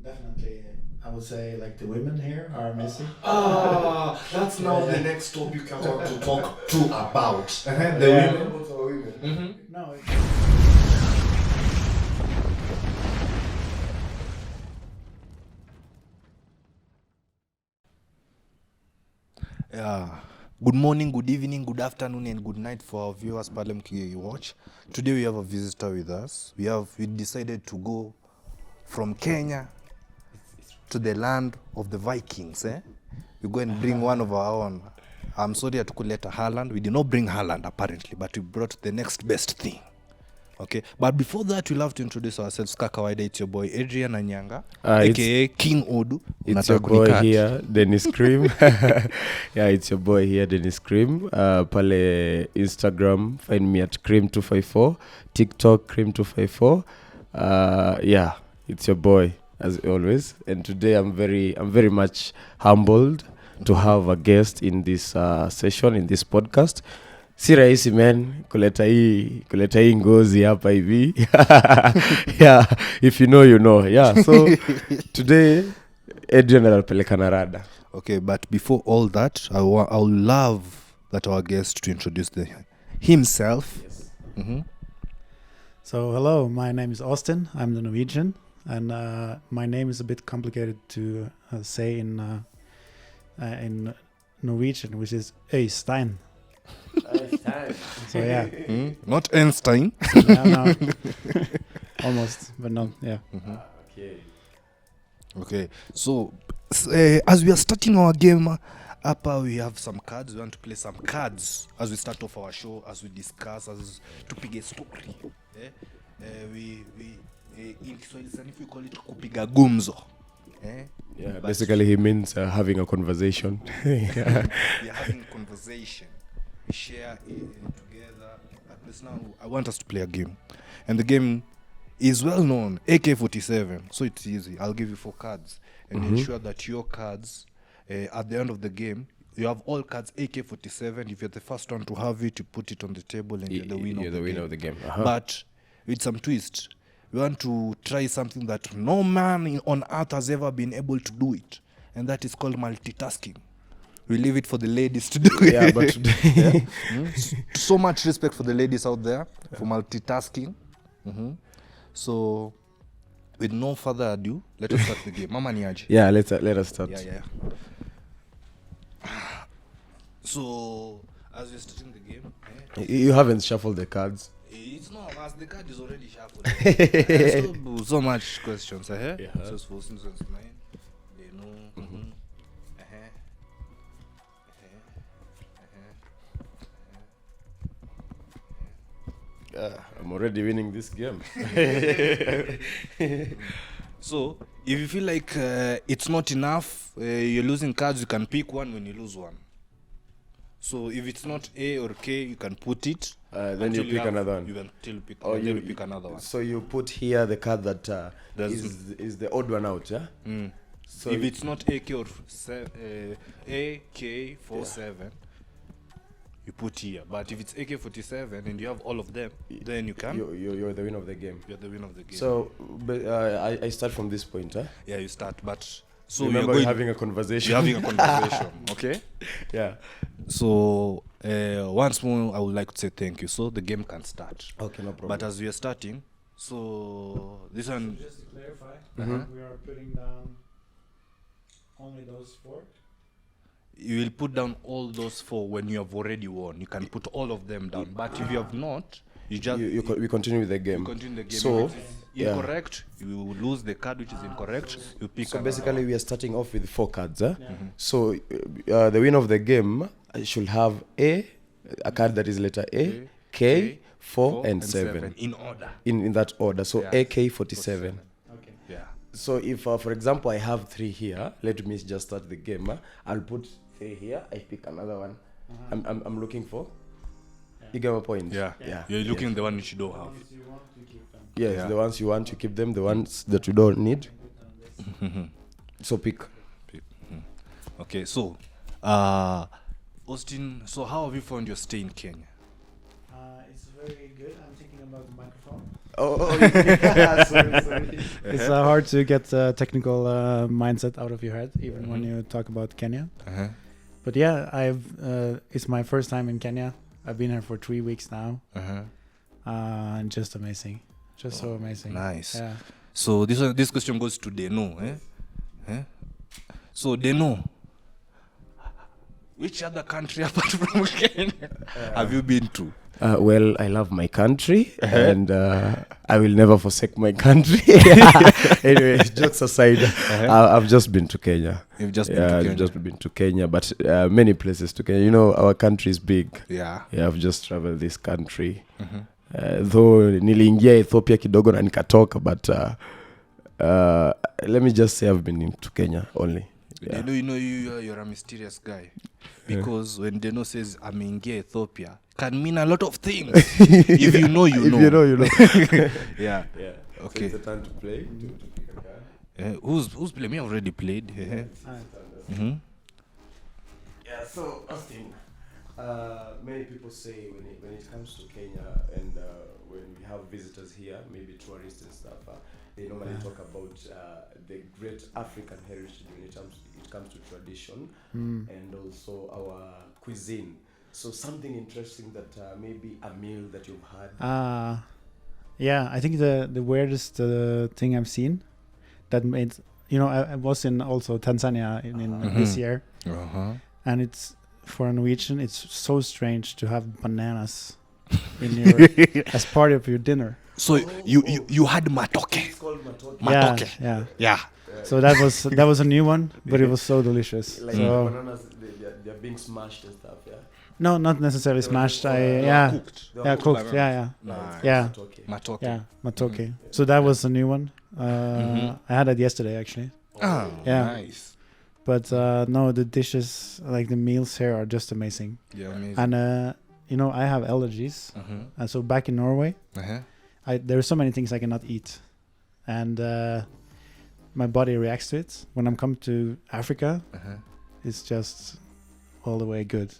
Definitely, I would say like the women here are missing. That's now the next topic I want to talk to about. The Yeah. women. About our women. No, Yeah. Good morning, good evening, good afternoon, and good night for our viewers pale mkiwatch. Today we have a visitor with us. We decided to go from Kenya to the land of the Vikings. We go and bring one of our own. I'm sorry hatukuleta Haaland. We did not bring Haaland apparently, but we brought the next best thing. Okay, but before that, we'll have to introduce ourselves. Kakawaida, it's your boy Adrian Anyanga, aka King Odu. It's your boy here, Dennis Cream. Yeah, it's your boy here, Dennis Cream. Pale Instagram, find me at Cream254. TikTok, Cream254. Yeah, it's your boy as always. And today I'm very much humbled to have a guest in this session, in this podcast. Si rahisi man kuleta hii ngozi hapa hivi. Yeah, if you know you know. Yeah, so today Adrian anapeleka na rada. Okay, but before all that, I would love that our guest to introduce himself. Yes. Mm-hmm. So hello, my name is Austin. I'm the Norwegian, and my name is a bit complicated to say in Norwegian, which is Øystein. So yeah, Not Einstein. no. Almost, but no, yeah. Okay, so as we are starting our game up, we have some cards. We want to play some cards as we start off our show, as we discuss, as to pick a story. We in Kiswahili sanifu we call it kupiga gumzo. Yeah, basically he means having a conversation. We are having a conversation. We share together. At least now, I want us to play a game, and the game is well known, AK-47. So it's easy. I'll give you 4 cards, and ensure that your cards, at the end of the game, you have all cards AK-47. If you're the first one to have it, you put it on the table, and you're the winner of the game. Uh-huh. But with some twist, we want to try something that no man on earth has ever been able to do it, and that is called multitasking. We leave it for the ladies to do it. Yeah, but today So much respect for the ladies out there for multitasking. So, with no further ado, let us start the game. Mama niaje. yeah, let us start. Yeah. So, as we're starting the game, You haven't shuffled the cards. it's not as the card is already shuffled. So much questions. Yeah. So it's 4 since it's 9. They know. I'm already winning this game. So, if you feel like it's not enough, you're losing cards, you can pick one when you lose one. So, if it's not A or K, you can put it. Then you pick another one. You can still pick, you pick another one. So you put here the card that is the odd one out, yeah? So if it's not AK or AK-47, you put here. But if it's AK-47 and you have all of them, then you can. You're the winner of the game. You're the winner of the game. So I start from this point, huh? yeah, you start. But so remember you're we're having a conversation. You're having a conversation, okay? Yeah. So once more, I would like to say thank you. So the game can start. Okay, no problem. But as we are starting, so this one. Just to clarify, we are putting down only those 4. You will put down all those 4 when you have already won. You can put all of them down. But if you have not, you just we continue with the game. continue the game. So If it's incorrect, you lose the card which is incorrect. You pick. So another basically, one. we are starting off with 4 cards, huh? So the winner of the game should have a card that is letter A, K, 4, and 7 in order. in that order. So Yeah. AK-47. Okay. Yeah. So if, for example, I have 3 here, let me just start the game. Huh? I'll put 3 here. I pick another one. I'm looking for. You get my point? Yeah. Yeah. You're looking at the one which you don't have. If you want to keep them. Yes, Yeah. the ones you want, you keep them. The ones that you don't need, so pick. Okay. So, Austin. So how have you found your stay in Kenya? It's very good. I'm thinking about the microphone. Sorry. It's hard to get the technical mindset out of your head, even when you talk about Kenya. But yeah, it's my first time in Kenya. I've been here for 3 weeks now. And just amazing. Just so amazing. Nice. Yeah. So this question goes to Deno. So Deno, which other country apart from Kenya have you been to? Well, I love my country, and I will never forsake my country. Anyway, jokes aside, I've just been to Kenya. You've just been to Kenya? I've just been to Kenya, but many places to Kenya. You know, our country is big. Yeah. I've just traveled this country. Though niliingia Ethiopia kidogo na nikatoka, but let me just say I've been to Kenya only. Yeah. You're a mysterious guy. Because when Deno says ameingia Ethiopia, can mean a lot of things. If you know, you know. If you know, you know. Yeah. So Okay. it's the time to play. To pick a card. Who's playing? Me already played. Yeah, so Austin, many people say when it comes to Kenya and when we have visitors here, maybe tourists and stuff, they normally talk about the great African heritage when it comes to tradition and also our cuisine. So something interesting that maybe a meal that you've had. Yeah, I think the weirdest thing I've seen that made, I was in also Tanzania in this year, and it's for a Norwegian, it's so strange to have bananas in your as part of your dinner. So you had matoke. It's called matoke. Matoke. Yeah. So that was a new one, but it was so delicious. Like so bananas, they're being smashed and stuff, yeah? no, not necessarily smashed. Cooked. Cooked. Yeah. Nice. Yeah. Matoke. Yeah, matoke. So that was a new one. I had that yesterday actually. Oh, Yeah. nice. But no, the dishes, like the meals here, are just amazing. Yeah, amazing. And I have allergies, and so back in Norway, there are so many things I cannot eat, and my body reacts to it. When I'm come to Africa, it's just all the way good,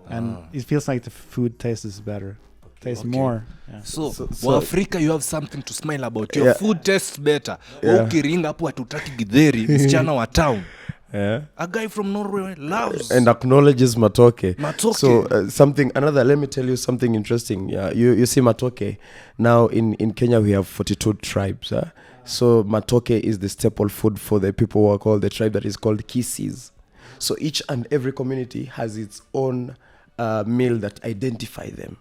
and it feels like the food tastes better, tastes more. Yeah. So Africa, you have something to smile about. Your food tastes better. Ukiringa hapo hatutaki githeri, msichana wa town. Yeah. A guy from Norway loves and acknowledges matoke. Matoke. So let me tell you something interesting. Yeah, you see matoke. Now in Kenya we have 42 tribes. So matoke is the staple food for the people who are called the tribe that is called Kisis. So each and every community has its own meal that identify them.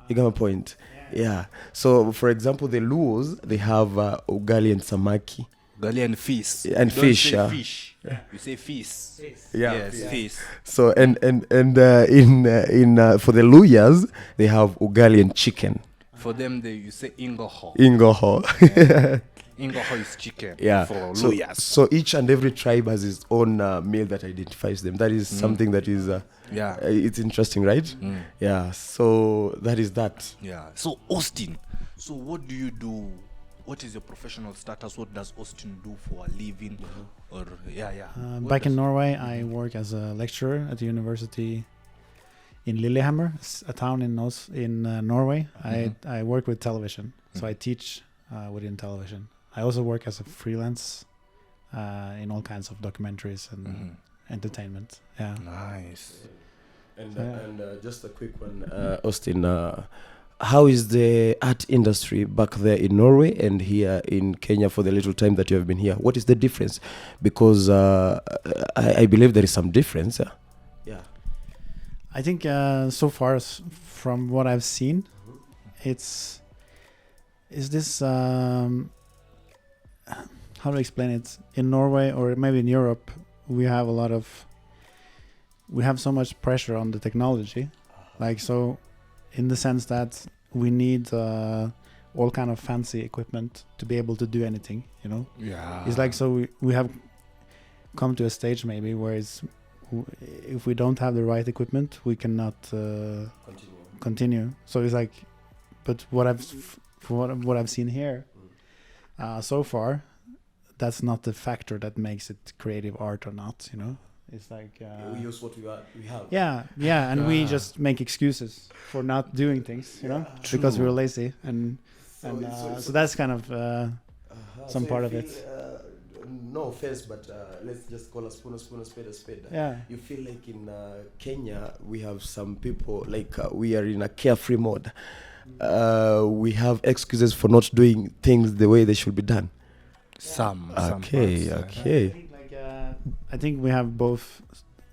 You got my point? Yeah. So for example, the Luos, they have ugali and samaki. Ugali and fish. And you fish, don't say yeah. fish. You say fish. Yeah. Yes, fish. So in for the Luyas, they have ugali and chicken. For them, you say ingoho. Ingoho. Ingoho is chicken. Yeah. For So, Luyas. so each and every tribe has its own meal that identifies them. That is something that is it's interesting, right? Yeah. So that is that. Yeah. So Austin, so what do you do? What is your professional status? What does Austin do for a living? Or back in Norway, I work as a lecturer at the university in Lillehammer, a town in Norway. I work with television, so I teach within television. I also work as a freelance in all kinds of documentaries and entertainment. Yeah. Nice. And just a quick one, Austin. How is the art industry back there in Norway and here in Kenya for the little time that you have been here? What is the difference? Because I believe there is some difference. Yeah. I think so far from what I've seen, is this how to explain it? In Norway or maybe in Europe, we have so much pressure on the technology, in the sense that we need all kind of fancy equipment to be able to do anything, Yeah. It's like, so we have come to a stage maybe where if we don't have the right equipment, we cannot continue. So it's like, but what I've seen here so far, that's not the factor that makes it creative art or not, It's like we use what we have. Yeah, and we just make excuses for not doing things, because we're lazy. And And so that's kind of some part of it. No offense, but let's just call a spoon a spade a spade. Yeah. You feel like in Kenya we have some people like we are in a carefree mode. We have excuses for not doing things the way they should be done. Some Okay. I think we have both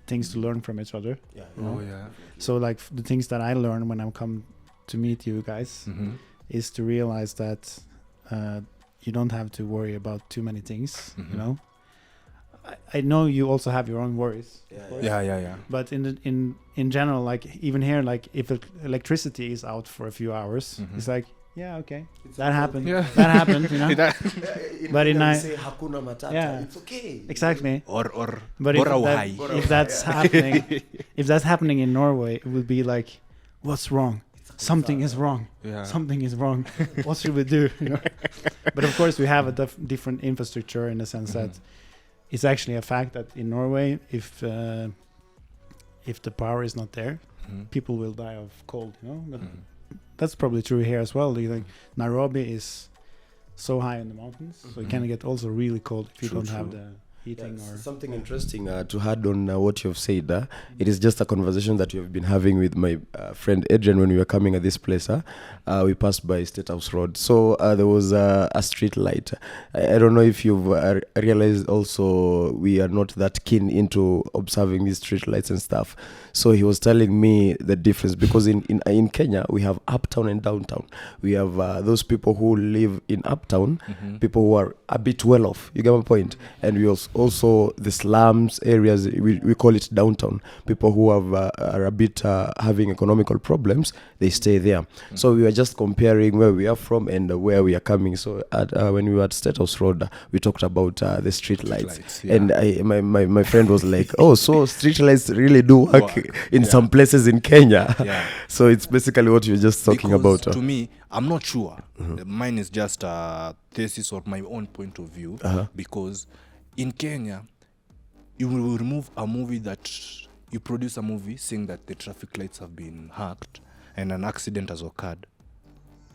things to learn from each other. Yeah. Oh yeah. So like the things that I learn when I come to meet you guys Mm-hmm. is to realize that you don't have to worry about too many things. Mhm. You know, I know you also have your own worries. of course. Yeah. But in general, like even here, like if electricity is out for a few hours, Mhm. it's like okay, that happened. Yeah. That happened. You know. But in Kenya we I- say hakuna matata. Yeah. It's okay. Exactly. Or But bora if, uhai. if that's happening, if that's happening in Norway, it would be like, what's wrong? Something is wrong. Yeah. Something is wrong. What should we do? You know? But of course, we have a different infrastructure in the sense that it's actually a fact that in Norway, if the power is not there, Mhm. people will die of cold. You know, but Mhm. that's probably true here as well. You think Nairobi is so high in the mountains, so you Mhm. can get also really cold if you True, don't have true. the heating or. Something interesting to add on what you've said. It is just a conversation that we have been having with my friend Adrian when we were coming at this place. We passed by State House Road. So there was a street light. I don't know if you've realized also we are not that keen into observing these street lights and stuff. So he was telling me the difference because in Kenya we have uptown and downtown. We have those people who live in uptown, Mhm. people who are a bit well off. You get my point? And we also the slums areas, we call it downtown. People who are a bit having economical problems, they stay there. So we were just comparing where we are from and where we are coming. So when we were at State House Road, we talked about the street lights. yeah. And my friend was like, oh, so street lights really do work in Yeah. some places in Kenya. Yeah. So it's basically what you're just talking Because about. to me, I'm not sure. Mine is just a thesis or my own point of view. Because in Kenya, you will remove a movie that you produce a movie saying that the traffic lights have been hacked and an accident has occurred.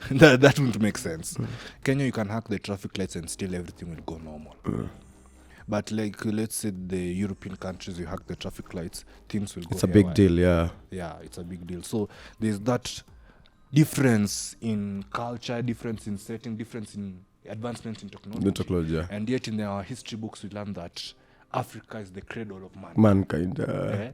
that wouldn't make sense. Kenya, you can hack the traffic lights and still everything will go normal. But like let's say the European countries, you hack the traffic lights, things will go. It's a big haywire. deal, yeah. Yeah, it's a big deal. So there's that difference in culture, difference in setting, difference in advancement in technology. The technology, yeah. And yet in our history books we learn that Africa is the cradle of man. Mankind.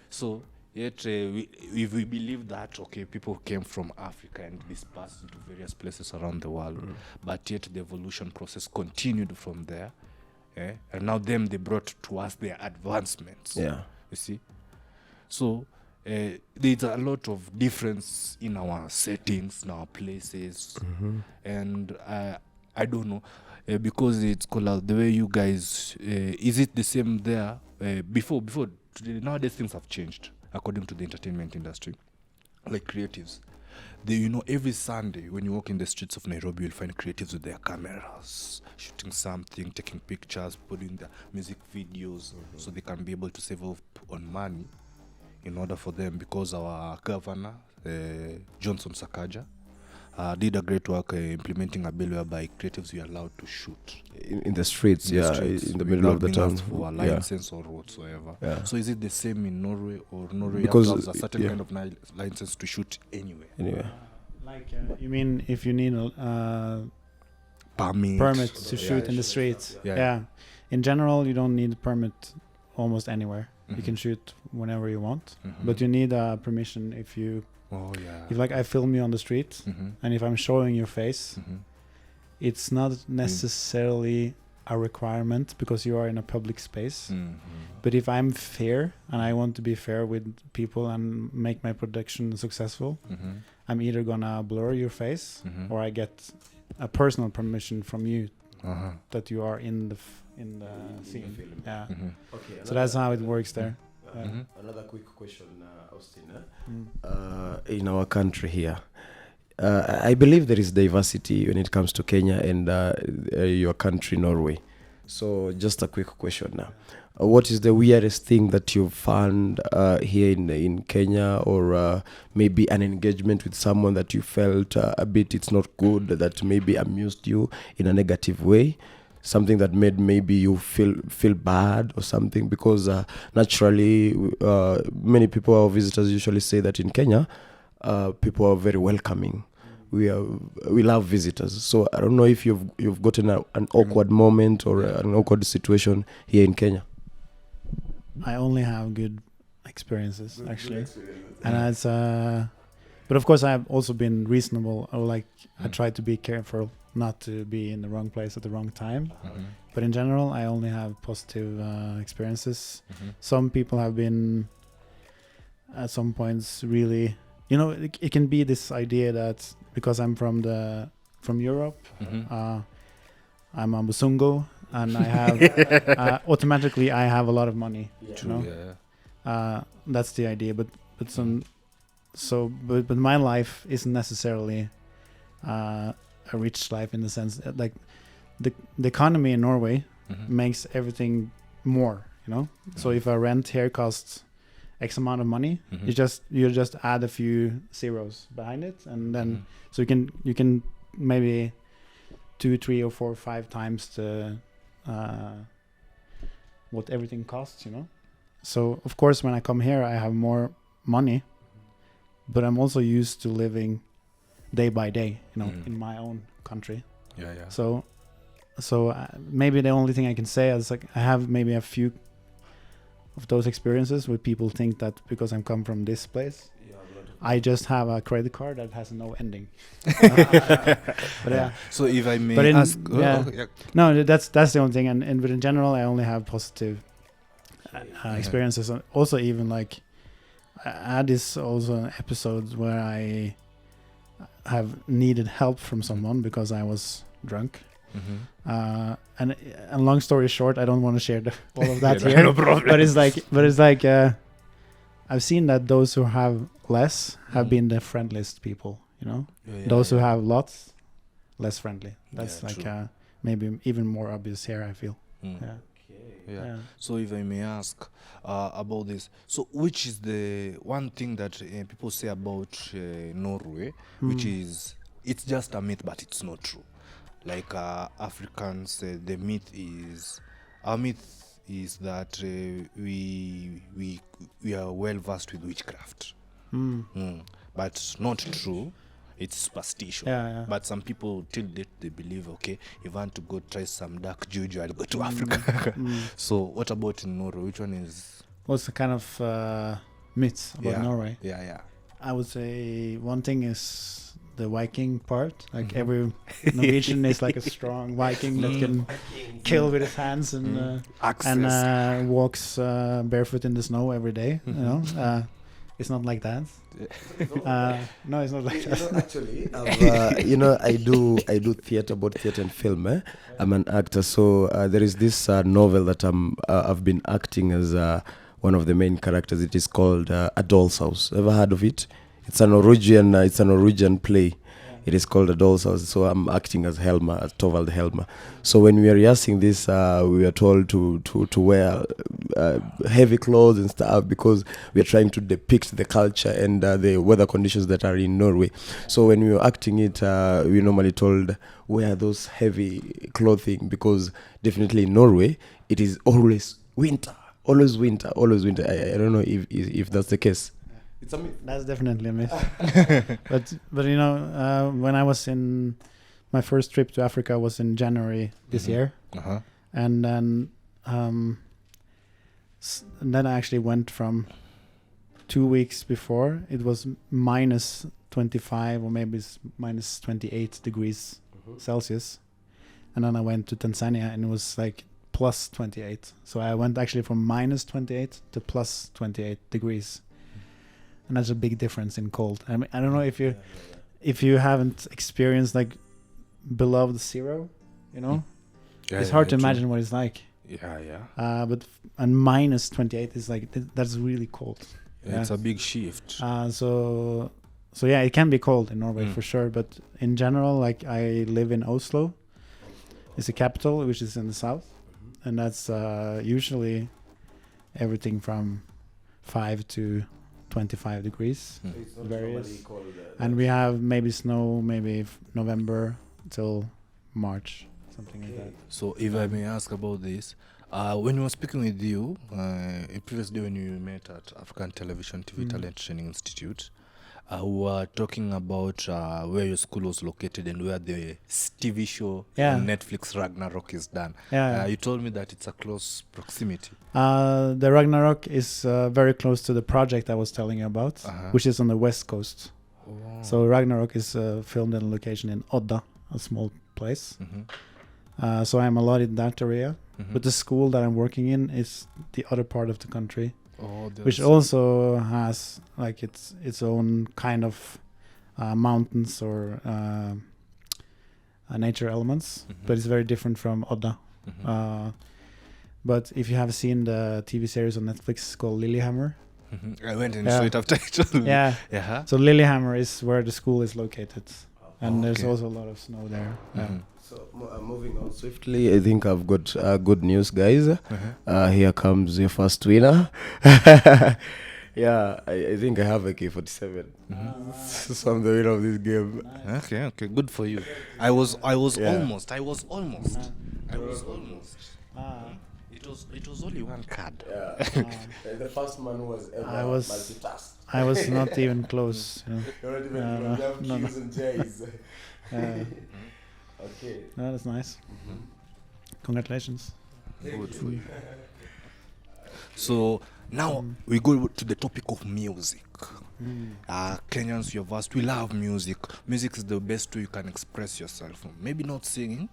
So yet if we believe that, okay, people came from Africa and dispersed into various places around the world, but yet the evolution process continued from there. And now they brought to us their advancements. Yeah. You see? So there's a lot of difference in our settings, in our places. And I don't know, because it's called out the way you guys, is it the same there? Before today, nowadays things have changed according to the entertainment industry, like creatives. Every Sunday when you walk in the streets of Nairobi, you'll find creatives with their cameras, shooting something, taking pictures, putting their music videos, so they can be able to save up on money in order for them, because our governor, Johnson Sakaja, did a great work implementing a bill whereby creatives were allowed to shoot In the streets, in the yeah, streets in the middle of the without being town. asked for a Yeah. license or whatsoever. Yeah. So is it the same in Norway, or Norway Because, has a certain yeah. kind of license to shoot anywhere? Anyway. Like you mean if you need a Permit to shoot in the streets? Yeah. Yeah. In general, you don't need a permit almost anywhere. You Mhm. can shoot whenever you want, Mhm. but you need a permission if you Oh yeah. if like I film you on the street Mhm. and if I'm showing your face, Mhm. it's not necessarily a requirement because you are in a public space. Mhm. But if I'm fair and I want to be fair with people and make my production successful, Mhm. I'm either gonna blur your face Mhm. or I get a personal permission from you Uh-huh. that you are in the scene. Yeah. Mhm. Okay. So that's how it works there. Mhm. Another quick question, Austin. Mm. In our country here, I believe there is diversity when it comes to Kenya and your country, Norway. So just a quick question now. What is the weirdest thing that you've found here in Kenya, or maybe an engagement with someone that you felt a bit it's not good, that maybe amused you in a negative way? Something that made maybe you feel bad or something? Because naturally, many people, our visitors, usually say that in Kenya, people are very welcoming. We love visitors. So I don't know if you've gotten an awkward moment or an awkward situation here in Kenya. I only have good experiences, actually. And it's but of course I've also been reasonable, or like I try to be careful not to be in the wrong place at the wrong time. But in general, I only have positive experiences. Some people have been at some points really, it can be this idea that because I'm from Europe, I'm a Musungo, and I have automatically I have a lot of money. That's the idea. But my life isn't necessarily a rich life, in the sense that, like, the economy in Norway makes everything more. So if a rent here costs X amount of money, you just add a few zeros behind it, and then so you can maybe 2, 3, or 4, 5 times the what everything costs. So of course when I come here I have more money, but I'm also used to living day by day, in my own country. So maybe the only thing I can say is, like, I have maybe a few of those experiences where people think that because I'm come from this place, I just have a credit card that has no ending. But So if I may ask, no, that's the only thing. But in general, I only have positive experiences. And also, even like I had this also episodes where I have needed help from someone because I was drunk. And long story short, I don't want to share all of that here. No problem. But it's like I've seen that those who have less have been the friendliest people. Those who have lots, less friendly. That's maybe even more obvious here, I feel. So if I may ask about this, so which is the one thing that people say about Norway, which is, it's just a myth, but it's not true. Like Africans, the our myth is that we are well versed with witchcraft, but not true. It's superstition. But some people till date they believe, okay, if I want to go try some dark juju, I'll go to Africa. So what about in Norway? Which one is? What's the kind of myths about Norway? I would say one thing is the Viking part. Like every Norwegian is like a strong Viking that can kill with his hands and walks barefoot in the snow every day. It's not like that. No, it's not like that. Actually, I do theater, both theater and film. I'm an actor, so there is this novel that I've been acting as one of the main characters. It is called A Doll's House. Ever heard of it? It's a Norwegian play. It is called A Doll's House. So I'm acting as Helma, as Torvald Helma. So when we were rehearsing this, we were told to wear heavy clothes and stuff, because we are trying to depict the culture and the weather conditions that are in Norway. So when we were acting it, we normally told wear those heavy clothing, because definitely in Norway it is always winter. Always winter. I don't know if that's the case. It's a myth. That's definitely a myth. but when I was in my first trip to Africa was in January this year, and then then I actually went from 2 weeks before. It was minus 25 or maybe it's minus 28 degrees Celsius, and then I went to Tanzania and it was like plus 28. So I went actually from minus 28 to plus 28 degrees. And that's a big difference in cold. I mean, I don't know if you haven't experienced like below the zero, it's hard to imagine what it's like. But and minus 28 is like that's really cold. It's a big shift. So it can be cold in Norway for sure. But in general, like I live in Oslo. It's the capital, which is in the south, and that's usually everything from 5 to 25 degrees. It's not Various. normally called, And we have maybe snow, maybe November till March, something like that. So if I may ask about this, when we were speaking with you, a previous day when you met at African Television TV Talent Training Institute, we were talking about where your school was located and where the TV show on Netflix Ragnarok is done. You told me that it's a close proximity. The Ragnarok is very close to the project I was telling you about, which is on the west coast. Oh. So Ragnarok is filmed in a location in Odda, a small place. So I'm a lot in that area. But the school that I'm working in is the other part of the country, which also has like its own kind of mountains or nature elements, but it's very different from Odda. But if you have seen the TV series on Netflix called Lilyhammer, I went and saw it after I told me. So Lilyhammer is where the school is located, and there's also a lot of snow there. So moving on swiftly, I think I've got good news, guys. Here comes your first winner. I think I have a K47. So I'm the winner of this game. Okay, good for you. I was almost. It was only one card. The first man was ever multitask. I was not even close. You're not even from Q's and J's. Okay. No, that's nice. Congratulations. Good for you. So now we go to the topic of music. Kenyans, you're vast. We love music. Music is the best way you can express yourself. Maybe not singing.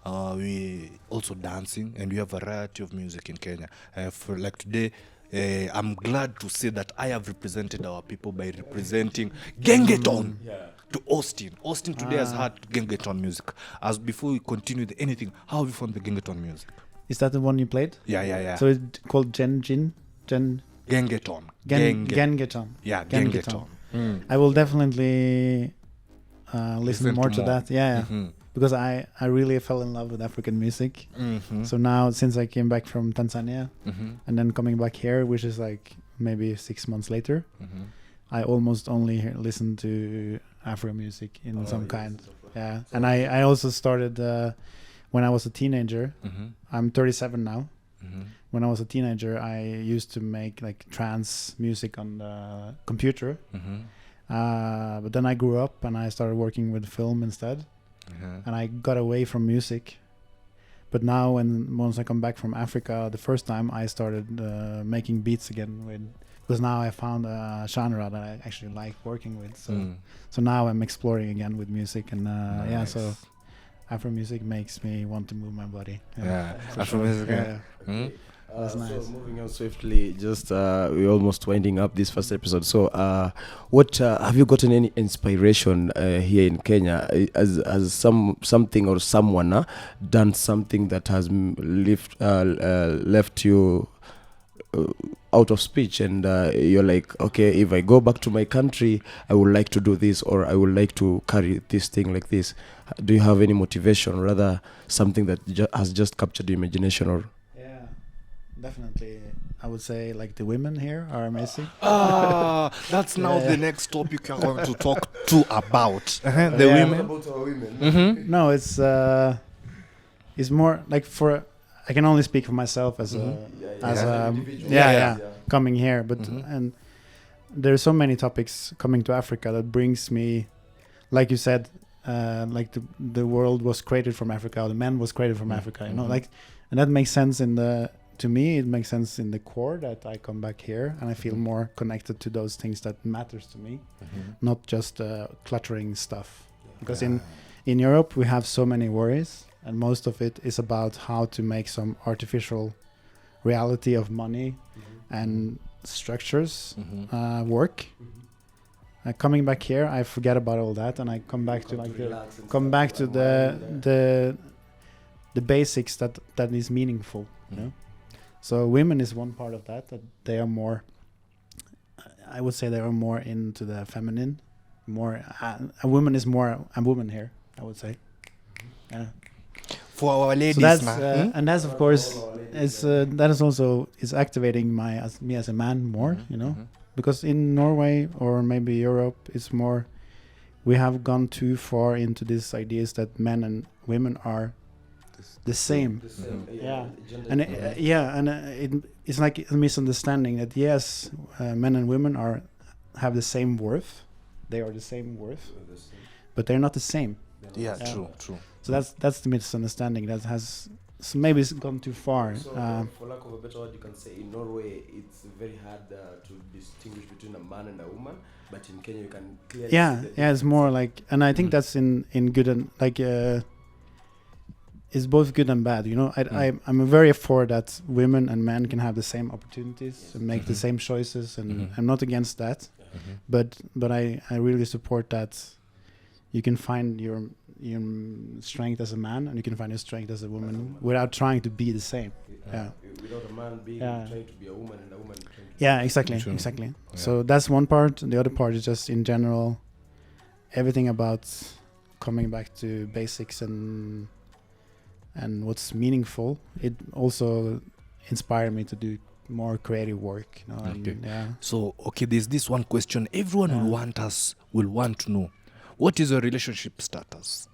We also dancing, and we have a variety of music in Kenya. For like today, I'm glad to say that I have represented our people by representing Gengeton to Austin. Austin today has had Gengeton music. As before we continue with anything, how have you found the Gengeton music? Is that the one you played? Yeah. So it's called Gengeton. Gengeton. Gengeton. Yeah, Gengeton. I will definitely listen more to that. Because I really fell in love with African music. So now, since I came back from Tanzania and then coming back here, which is like maybe 6 months later, I almost only listen to Afro music in some kind. And I also started when I was a teenager. I'm 37 now. When I was a teenager, I used to make like trance music on the computer. But then I grew up and I started working with film instead. And I got away from music. But now once I come back from Africa, the first time I started making beats again because now I found a genre that I actually like working with. So now I'm exploring again with music, and so Afro music makes me want to move my body. Afro music. That's nice. So moving on swiftly, just we're almost winding up this first episode. So what have you gotten any inspiration here in Kenya? As something or someone done something that has left you out of speech, and you're like, okay, if I go back to my country, I would like to do this, or I would like to carry this thing like this. Do you have any motivation, or rather something that has just captured your imagination? Or definitely, I would say like the women here are amazing. That's now the next topic you're going to talk about. The women. About our women. No, it's more like I can only speak for myself as coming here, but and there's so many topics coming to Africa that brings me, like you said, like the world was created from Africa, the man was created from Africa, you know, like, and that makes sense to me, it makes sense in the core that I come back here and I feel more connected to those things that matters to me, not just cluttering stuff. Because in Europe we have so many worries, and most of it is about how to make some artificial reality of money and structures work. Coming back here, I forget about all that, and I come back to like the basics that is meaningful. You know? So women is one part of that they are more. I would say they are more into the feminine. More a woman is more a woman here, I would say. Yeah. For our ladies So that's now. and that's of course is that is also is activating me as a man more, you know, because in Norway or maybe Europe it's more we have gone too far into these ideas that men and women are the same. Yeah, and it's like a misunderstanding that yes, men and women have the same worth, they are the same worth, but they're not the same. Yeah, true. So that's the misunderstanding that has maybe it's gone too far. So, for lack of a better word, you can say in Norway it's very hard to distinguish between a man and a woman, but in Kenya you can clearly see the It's more like, and I think that's in good and like it's both good and bad. You know, I'm very for that women and men can have the same opportunities and make the same choices, and I'm not against that. But I really support that you can find your strength as a man and you can find your strength as a woman without trying to be the same. Without a man being trying to be a woman and a woman trying to exactly. Yeah. So that's one part. The other part is just in general everything about coming back to basics and what's meaningful. It also inspired me to do more creative work, you know. Okay. And, So, okay, there's this one question everyone will want to know. What is your relationship status?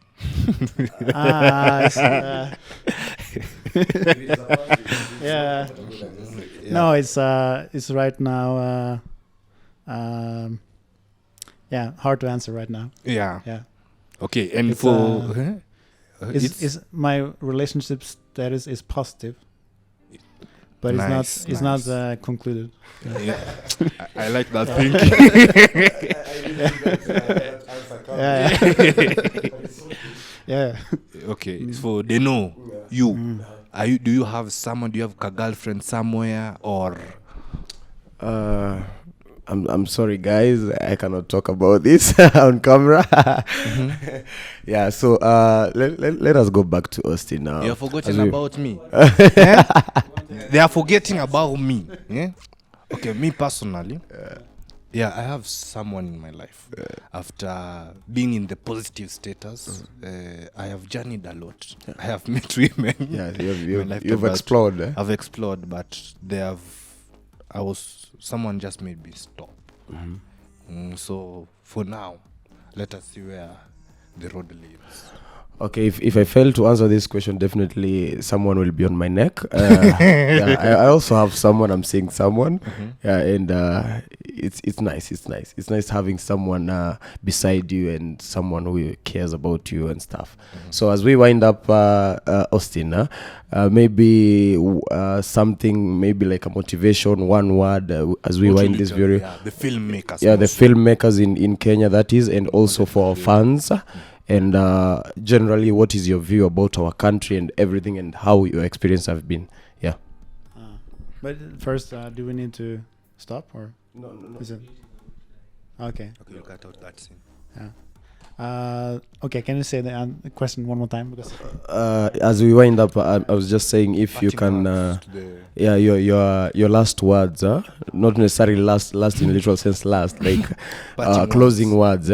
No, it's right now hard to answer right now. Yeah. Yeah. Okay, and It's, for is my relationship status is positive, but Nice, it's nice. not concluded. yeah. I like that thing. Yeah. Okay, so they know you. Are you? Do you have someone? Do you have a girlfriend somewhere or? I'm sorry guys, I cannot talk about this on camera. Yeah, so let us go back to Austin now. They are forgetting As we- about me. Eh? They are forgetting about me. Yeah? Okay, me personally. Yeah, I have someone in my life. After being in the positive status, I have journeyed a lot. I have met women. Yeah, My life you've about- explored. I've explored, but someone just made me stop. So for now, let us see where the road leads. Okay, if I fail to answer this question, definitely someone will be on my neck. Yeah, I also have someone. I'm seeing someone. Yeah, and it's nice. It's nice. It's nice having someone beside you and someone who cares about you and stuff. So as we wind up, Austin, maybe something, maybe like a motivation, one word as we wind this video. Yeah, the filmmakers. Yeah, the mostly. filmmakers in Kenya, that is, and also for our fans. And generally, what is your view about our country and everything, and how your experience have been? Yeah. But first, do we need to stop or No. is it? Okay. Okay, you cut out that scene. Okay. Can you say the question one more time? Because As we wind up, I was just saying if you Parting can, words to the- yeah, your last words, not necessarily last in literal sense, last like Parting closing words,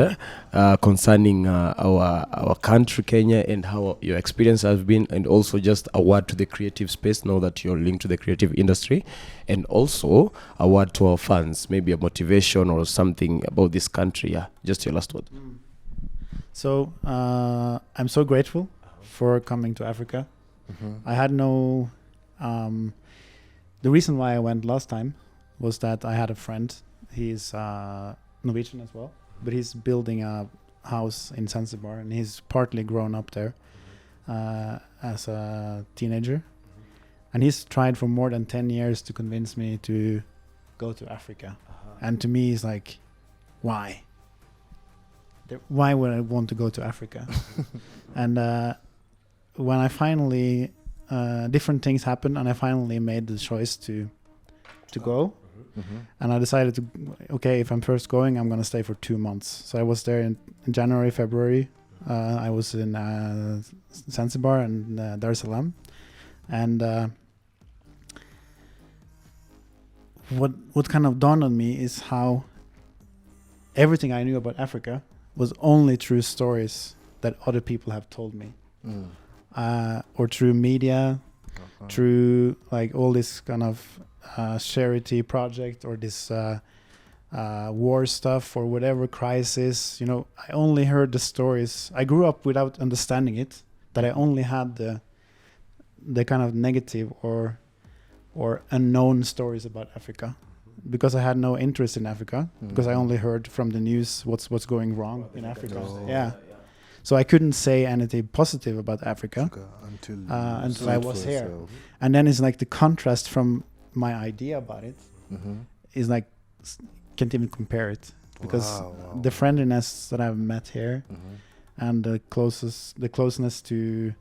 concerning our country, Kenya, and how your experience has been, and also just a word to the creative space now that you're linked to the creative industry, and also a word to our fans, maybe a motivation or something about this country. Yeah, just your last word. so I'm so grateful for coming to Africa. I had no. The reason why I went last time was that I had a friend. He's Norwegian as well, but he's building a house in Zanzibar, and he's partly grown up there as a teenager. And he's tried for more than 10 years to convince me to go to Africa. And to me, it's like, why? Why would I want to go to Africa? And when I finally, different things happened, and I finally made the choice to go. And I decided to, okay, if I'm first going, I'm going to stay for 2 months. So I was there in January, February. I was in Zanzibar and Dar es Salaam. And what kind of dawned on me is how everything I knew about Africa was only through stories that other people have told me. or through media, through like all this kind of charity project or this war stuff or whatever crisis. You know, I only heard the stories. I grew up without understanding it. That I only had the kind of negative or unknown stories about Africa, because I had no interest in Africa, because I only heard from the news what's going wrong in Africa. Yeah. So I couldn't say anything positive about Africa until I was here. And then it's like the contrast from my idea about it is like can't even compare it, because the friendliness that I've met here and the closeness to,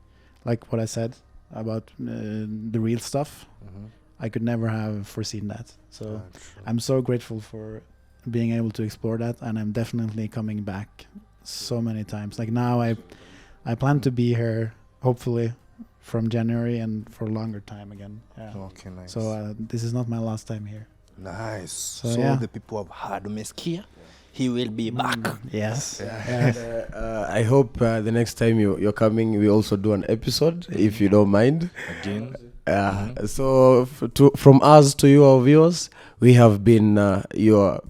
like what I said about the real stuff, I could never have foreseen that. So I'm so grateful for being able to explore that, and I'm definitely coming back so many times. Like now I plan to be here hopefully from January and for a longer time again. Yeah. Okay, nice. So this is not my last time here. Nice. So yeah. the people have heard Meskia. He will be back. Yes. I hope the next time you're coming, we also do an episode, if you don't mind. Again. So from us to you, our viewers, we have been your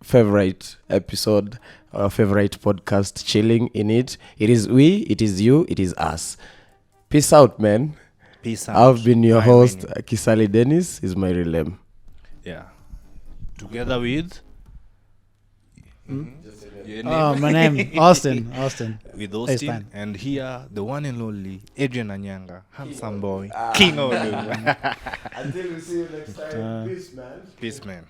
favorite episode, our favorite podcast, chilling in it. It is we, it is you, it is us. Peace out, man. Peace out. I've been your host, Kisali Dennis, is my real name. Yeah. Together with... my name, Austin. With Austin. And here, the one and only Adrian Anyanga, handsome boy, king of the... Until we see you next time, peace, man. Peace, man.